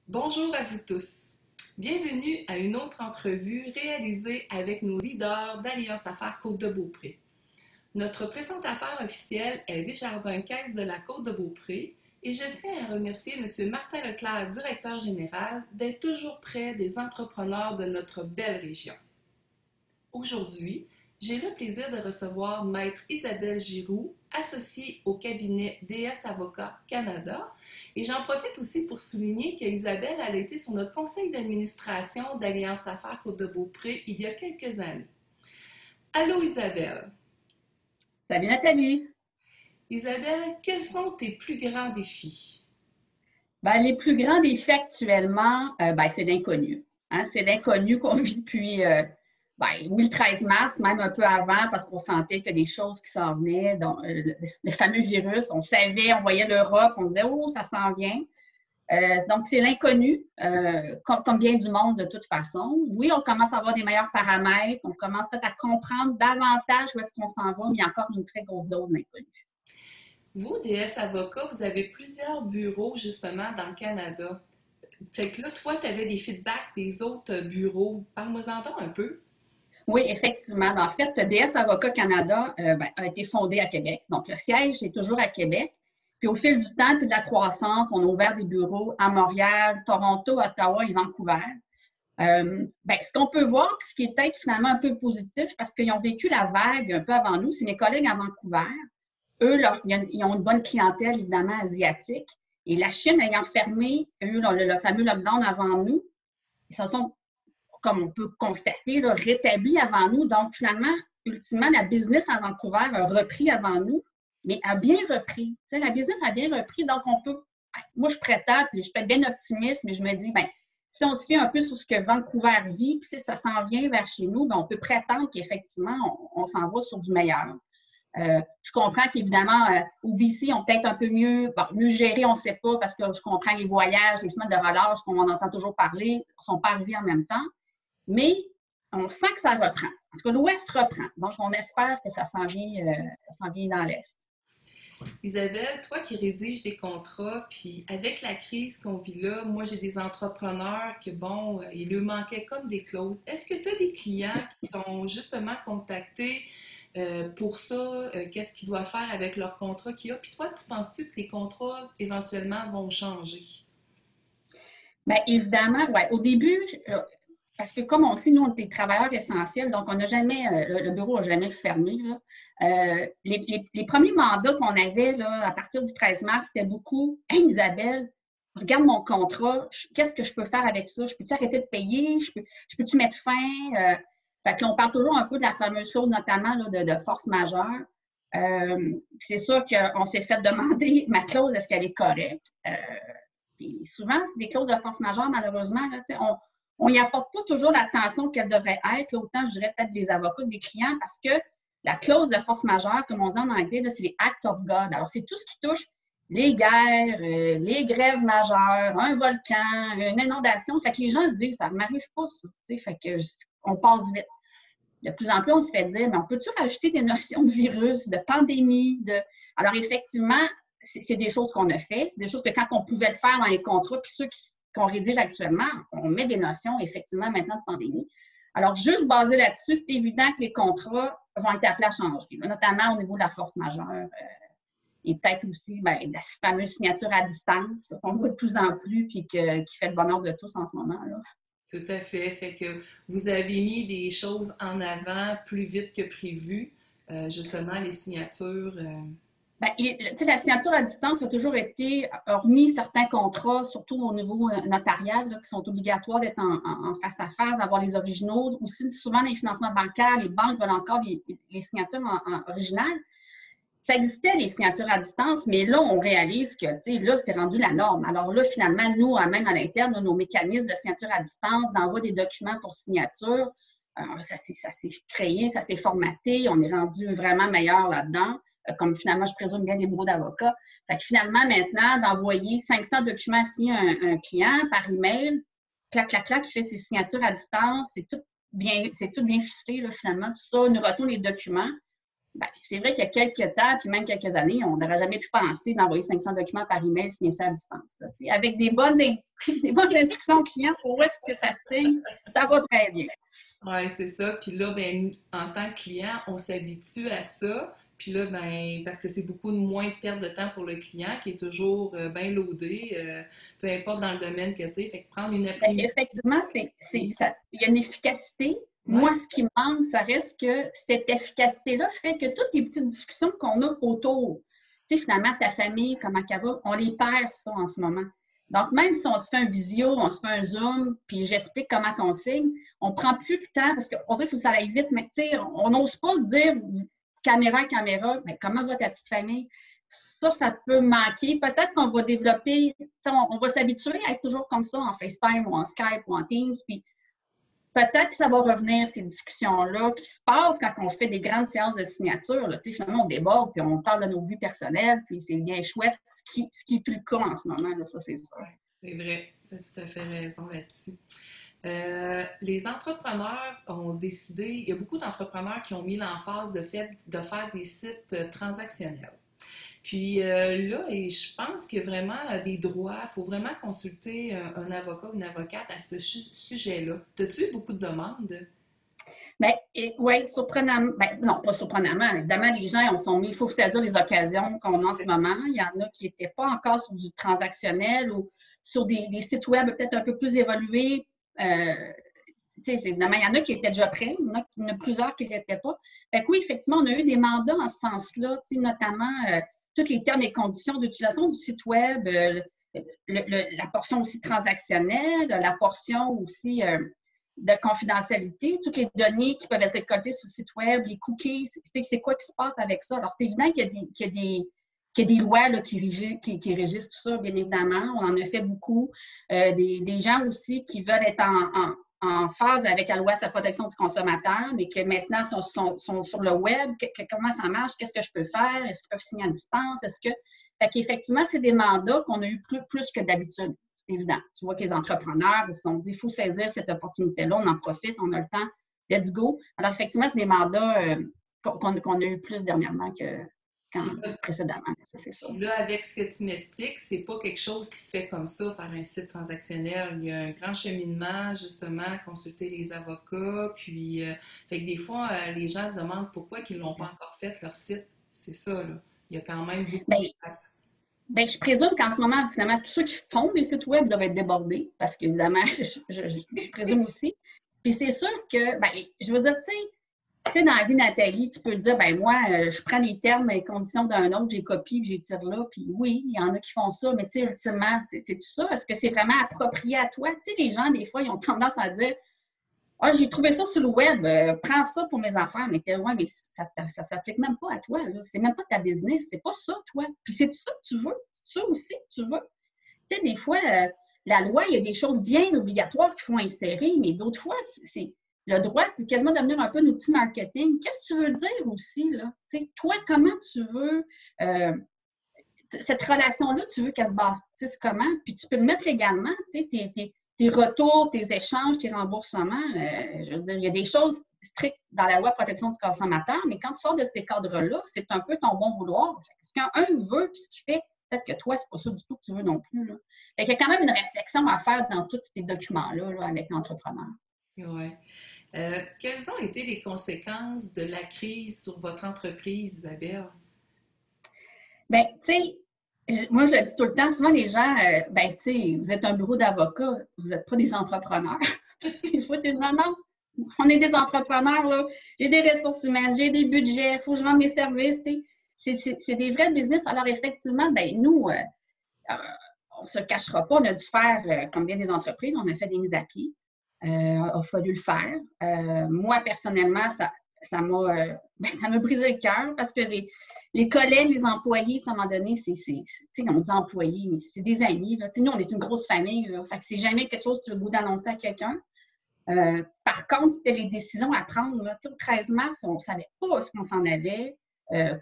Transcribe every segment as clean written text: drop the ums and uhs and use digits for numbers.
Bonjour à vous tous. Bienvenue à une autre entrevue réalisée avec nos leaders d'Alliance Affaires Côte-de-Beaupré. Notre présentateur officiel est Desjardins Caisse de la Côte-de-Beaupré et je tiens à remercier M. Martin Leclerc, directeur général, d'être toujours près des entrepreneurs de notre belle région. Aujourd'hui, j'ai le plaisir de recevoir Maître Isabelle Giroux, associée au cabinet DS Avocats Canada. Et j'en profite aussi pour souligner qu'Isabelle a été sur notre conseil d'administration d'Alliance Affaires Côte-de-Beaupré il y a quelques années. Allô Isabelle. Salut Nathalie. Isabelle, quels sont tes plus grands défis? Les plus grands défis actuellement, c'est l'inconnu. Hein? C'est l'inconnu qu'on vit depuis, oui, le 13 mars, même un peu avant, parce qu'on sentait qu'il y a des choses qui s'en venaient. Donc, le fameux virus, on savait, on voyait l'Europe, on disait, oh, ça s'en vient. Donc, c'est l'inconnu, comme bien du monde de toute façon. Oui, on commence à avoir des meilleurs paramètres, on commence peut-être à comprendre davantage où est-ce qu'on s'en va, mais il y a encore une très grosse dose d'inconnu. Vous, DS Avocats, vous avez plusieurs bureaux justement dans le Canada. Fait que là, toi, tu avais des feedbacks des autres bureaux. Parle-moi-en donc un peu. Oui, effectivement. En fait, DS Avocats Canada a été fondé à Québec. Donc, le siège est toujours à Québec. Puis au fil du temps, puis de la croissance, on a ouvert des bureaux à Montréal, Toronto, Ottawa et Vancouver. Ce qu'on peut voir, puis ce qui est peut-être finalement un peu positif, parce qu'ils ont vécu la vague un peu avant nous, c'est mes collègues à Vancouver. Eux, ils ont une bonne clientèle, évidemment, asiatique. Et la Chine ayant fermé, eux, le fameux lockdown avant nous, ils se sont, comme on peut constater, là, rétablis avant nous. Donc, finalement, ultimement, la business à Vancouver a repris avant nous, mais a bien repris. Tu sais, la business a bien repris, donc on peut... Moi, je prétends, puis je peux être bien optimiste, mais je me dis, si on se fait un peu sur ce que Vancouver vit, puis si ça s'en vient vers chez nous, on peut prétendre qu'effectivement, on s'en va sur du meilleur. Je comprends qu'évidemment, au BC, on peut-être un peu mieux géré, on ne sait pas, parce que je comprends les voyages, les semaines de relâche qu'on entend toujours parler, ne sont pas arrivés en même temps. Mais on sent que ça reprend. Parce que l'Ouest reprend. Donc, on espère que ça s'en vient dans l'Est. Isabelle, toi qui rédiges des contrats, puis avec la crise qu'on vit là, moi j'ai des entrepreneurs que, bon, il leur manquait comme des clauses. Est-ce que tu as des clients qui t'ont justement contacté pour ça? Qu'est-ce qu'ils doivent faire avec leur contrat qu'il y a? Puis toi, tu penses-tu que les contrats éventuellement vont changer? Bien, évidemment, ouais. Au début, parce que comme on sait, nous, on est des travailleurs essentiels, donc on n'a jamais, le bureau n'a jamais fermé. Là. Les premiers mandats qu'on avait là, à partir du 13 mars, c'était beaucoup Hey Isabelle, regarde mon contrat, qu'est-ce que je peux faire avec ça? Je peux-tu arrêter de payer? Je peux-tu mettre fin? Fait que là, on parle toujours un peu de la fameuse clause, notamment là, de force majeure. C'est sûr qu'on s'est fait demander ma clause, est-ce qu'elle est correcte? Puis souvent, c'est des clauses de force majeure, malheureusement, là, on n'y apporte pas toujours l'attention qu'elle devrait être. Là, autant, je dirais peut-être des avocats, des clients, parce que la clause de force majeure, comme on dit en anglais, c'est les acts of God. Alors, c'est tout ce qui touche les guerres, les grèves majeures, un volcan, une inondation. Fait que les gens se disent, ça ne m'arrive pas, ça. Fait que on passe vite. De plus en plus, on se fait dire, mais on peut-tu rajouter des notions de virus, de pandémie, Alors, effectivement, c'est des choses qu'on a fait. C'est des choses que quand on pouvait le faire dans les contrats, puis ceux qu'on rédige actuellement, on met des notions, effectivement, maintenant de pandémie. Alors, juste basé là-dessus, c'est évident que les contrats vont être appelés à changer, notamment au niveau de la force majeure. Et peut-être aussi la fameuse signature à distance qu'on voit de plus en plus puis qui fait le bonheur de tous en ce moment. Là. Tout à fait. Fait que vous avez mis des choses en avant plus vite que prévu, justement les signatures. La signature à distance a toujours été, hormis certains contrats, surtout au niveau notarial, là, qui sont obligatoires d'être en face à face, d'avoir les originaux. Aussi, souvent, dans les financements bancaires, les banques veulent encore les signatures en original. Ça existait, les signatures à distance, mais là, on réalise que, là, c'est rendu la norme. Alors là, finalement, nous, même à l'interne, nos mécanismes de signature à distance, d'envoi des documents pour signature, ça s'est créé, ça s'est formaté, on est rendu vraiment meilleur là-dedans, comme finalement, je présume bien des bureaux d'avocats. Fait que finalement, maintenant, d'envoyer 500 documents signés à un client par email, clac, clac, clac, qui fait ses signatures à distance, c'est tout bien ficelé, là, finalement. Tout ça, nous retourne les documents. Ben, c'est vrai qu'il y a quelques temps, puis même quelques années, on n'aurait jamais pu penser d'envoyer 500 documents par email, signer ça à distance. Là, avec des bonnes, des bonnes instructions aux clients pour où est-ce que ça signe, ça va très bien. Oui, c'est ça. Puis là, ben, en tant que client, on s'habitue à ça. Puis là, ben, parce que c'est beaucoup de moins de perte de temps pour le client qui est toujours bien loadé, peu importe dans le domaine que tu es. Fait que prendre une Ben, après-midi. effectivement, il y a une efficacité. Ouais, Moi, ce qui me manque, ça reste que cette efficacité-là fait que toutes les petites discussions qu'on a autour, tu sais, finalement, ta famille, comment ça va, on les perd, ça, en ce moment. Donc, même si on se fait un visio, on se fait un Zoom, puis j'explique comment on signe, on prend plus de temps parce qu'on dirait qu'il faut que ça aille vite, mais tu sais, on n'ose pas se dire caméra, mais comment va ta petite famille? Ça peut manquer. Peut-être qu'on va développer, on va s'habituer à être toujours comme ça en FaceTime ou en Skype ou en Teams, puis peut-être que ça va revenir, ces discussions-là, qui se passent quand on fait des grandes séances de signature. Là. Finalement, on déborde, puis on parle de nos vies personnelles, puis c'est bien chouette, ce qui est plus le cas en ce moment, là, ça c'est sûr. ouais, c'est vrai. Tu as tout à fait raison là-dessus. Les entrepreneurs ont décidé, il y a beaucoup d'entrepreneurs qui ont mis l'emphase de faire des sites transactionnels. Puis là, et je pense qu'il y a vraiment des droits, il faut vraiment consulter un avocat ou une avocate à ce sujet-là. As-tu eu beaucoup de demandes? Bien, oui, surprenamment, ben, non, pas surprenamment. Évidemment, les gens sont mis, il faut saisir les occasions qu'on a en ce moment. Il y en a qui n'étaient pas encore sur du transactionnel ou sur des sites web peut-être un peu plus évolués. Évidemment, il y en a qui étaient déjà prêts, il y en a plusieurs qui ne l'étaient pas. Fait que oui, effectivement, on a eu des mandats en ce sens-là, notamment tous les termes et conditions d'utilisation du site web, la portion aussi transactionnelle, la portion aussi de confidentialité, toutes les données qui peuvent être récoltées sur le site web, les cookies, c'est quoi qui se passe avec ça? Alors, c'est évident qu'il y a des lois là, qui régissent tout ça, bien évidemment. On en a fait beaucoup. Des gens aussi qui veulent être en phase avec la loi sur la protection du consommateur, mais que maintenant sont sur le web. Comment ça marche? Qu'est-ce que je peux faire? Est-ce qu'ils peuvent signer à distance? Fait qu'effectivement, c'est des mandats qu'on a eu plus que d'habitude. C'est évident. Tu vois que les entrepreneurs, ils se sont dit, il faut saisir cette opportunité-là, on en profite, on a le temps, let's go. Alors, effectivement, c'est des mandats qu'on a eu plus dernièrement que précédemment, ça, c'est sûr. Puis là, avec ce que tu m'expliques, c'est pas quelque chose qui se fait comme ça, faire un site transactionnel. Il y a un grand cheminement, justement, consulter les avocats. Puis, fait que des fois, les gens se demandent pourquoi ils l'ont pas encore fait, leur site. C'est ça, là. Il y a quand même beaucoup Bien, d'étapes. Bien, je présume qu'en ce moment, finalement, tous ceux qui font des sites web doivent être débordés, parce qu'évidemment, je présume aussi. Puis c'est sûr que, bien, je veux dire, tu sais, dans la vie, Nathalie, tu peux dire, ben moi, je prends les termes et conditions d'un autre, j'ai copie, puis j'ai tire là, puis oui, il y en a qui font ça, mais tu sais, ultimement, c'est tout ça. Est-ce que c'est vraiment approprié à toi? Tu sais, les gens, des fois, ils ont tendance à dire, ah, j'ai trouvé ça sur le web, prends ça pour mes affaires. Mais ouais, mais ça s'applique même pas à toi, là. C'est même pas ta business, c'est pas ça, toi. Puis c'est ça que tu veux, c'est ça aussi que tu veux. Tu sais, des fois, la loi, il y a des choses bien obligatoires qu'il faut insérer, mais d'autres fois, c'est le droit peut quasiment devenir un peu un outil marketing. Qu'est-ce que tu veux dire aussi, là? Tu sais, toi, comment tu veux cette relation-là, tu veux qu'elle se bâtisse comment? Puis tu peux le mettre légalement, tu sais, tes retours, tes échanges, tes remboursements. Je veux dire, il y a des choses strictes dans la loi de protection du consommateur, mais quand tu sors de ces cadres-là, c'est un peu ton bon vouloir. Ce qu'un veut, puis ce qu'il fait, peut-être que toi, c'est pas ça du tout que tu veux non plus. Là. Fait qu'il y a quand même une réflexion à faire dans tous ces documents-là là, avec l'entrepreneur. Ouais. Quelles ont été les conséquences de la crise sur votre entreprise, Isabelle? Bien, tu sais, moi, je le dis tout le temps, souvent les gens, ben, tu sais, vous êtes un bureau d'avocat, vous n'êtes pas des entrepreneurs. Des fois, tu dis, non, non, on est des entrepreneurs, là. J'ai des ressources humaines, j'ai des budgets, il faut que je vende mes services, tu sais. C'est des vrais business. Alors, effectivement, ben, nous, on ne se cachera pas, on a dû faire, comme bien des entreprises, on a fait des mises à pied. Il a fallu le faire. Moi, personnellement, ça m'a brisé le cœur parce que les collègues, les employés, à un moment donné, on dit employés, mais c'est des amis. Là. Nous, on est une grosse famille. Là, fait que c'est jamais quelque chose que tu as le goût d'annoncer à quelqu'un. Par contre, c'était les décisions à prendre. Là. Au 13 mars, on ne savait pas où est-ce qu'on s'en allait.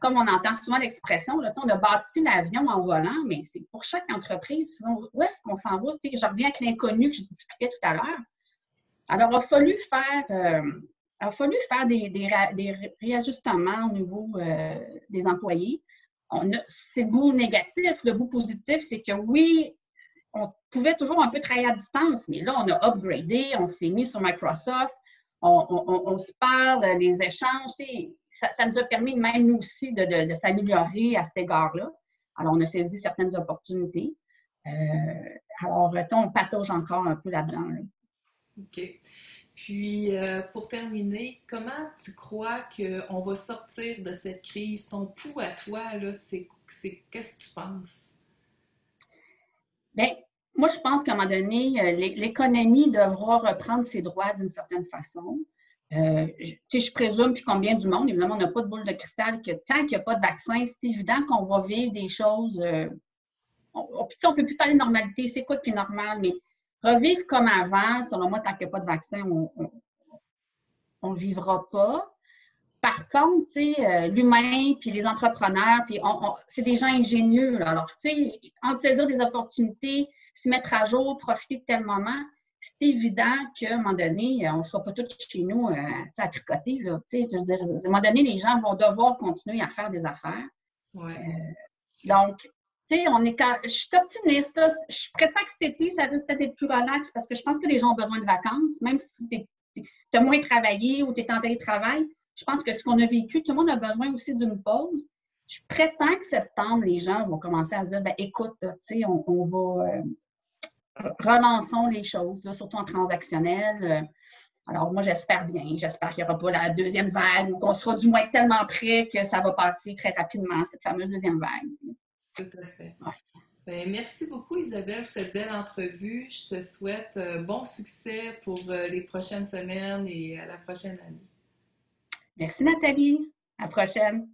Comme on entend souvent l'expression, là, on a bâti l'avion en volant, mais c'est pour chaque entreprise, où est-ce qu'on s'en va? Je reviens avec l'inconnu que je discutais tout à l'heure. Alors, il a fallu faire a fallu faire des réajustements au niveau des employés. C'est le bout négatif. Le bout positif, c'est que oui, on pouvait toujours un peu travailler à distance, mais là, on a upgradé, on s'est mis sur Microsoft, on se parle, les échanges, ça nous a permis même nous aussi de s'améliorer à cet égard-là. Alors, on a saisi certaines opportunités. Alors, on patauge encore un peu là-dedans. Là. OK. Puis, pour terminer, comment tu crois qu'on va sortir de cette crise? Ton pouls à toi, là, qu'est-ce que tu penses? Bien, moi, je pense qu'à un moment donné, l'économie devra reprendre ses droits d'une certaine façon. Je présume, puis combien du monde, évidemment, on n'a pas de boule de cristal, que tant qu'il n'y a pas de vaccin, c'est évident qu'on va vivre des choses. On ne peut plus parler de normalité, c'est quoi qui est normal, mais revivre comme avant, selon moi, tant qu'il n'y a pas de vaccin, on ne vivra pas. Par contre, l'humain, puis les entrepreneurs, puis c'est des gens ingénieux. Là. Alors, en saisir des opportunités, se mettre à jour, profiter de tel moment, c'est évident qu'à un moment donné, on ne sera pas tous chez nous à tricoter. Là, je veux dire, à un moment donné, les gens vont devoir continuer à faire des affaires. Ouais. Donc, je suis optimiste. Là. Je prétends que cet été, ça risque peut-être d'être plus relax parce que je pense que les gens ont besoin de vacances, même si tu as moins travaillé ou tu es en télétravail. Je pense que ce qu'on a vécu, tout le monde a besoin aussi d'une pause. Je prétends que septembre, les gens vont commencer à se dire, écoute, on va relançons les choses, là, surtout en transactionnel. Alors, moi, j'espère bien. J'espère qu'il n'y aura pas la deuxième vague ou qu'on sera du moins tellement près que ça va passer très rapidement, cette fameuse deuxième vague. Tout à fait. Ouais. Bien, merci beaucoup, Isabelle, pour cette belle entrevue. Je te souhaite bon succès pour les prochaines semaines et à la prochaine année. Merci, Nathalie. À la prochaine.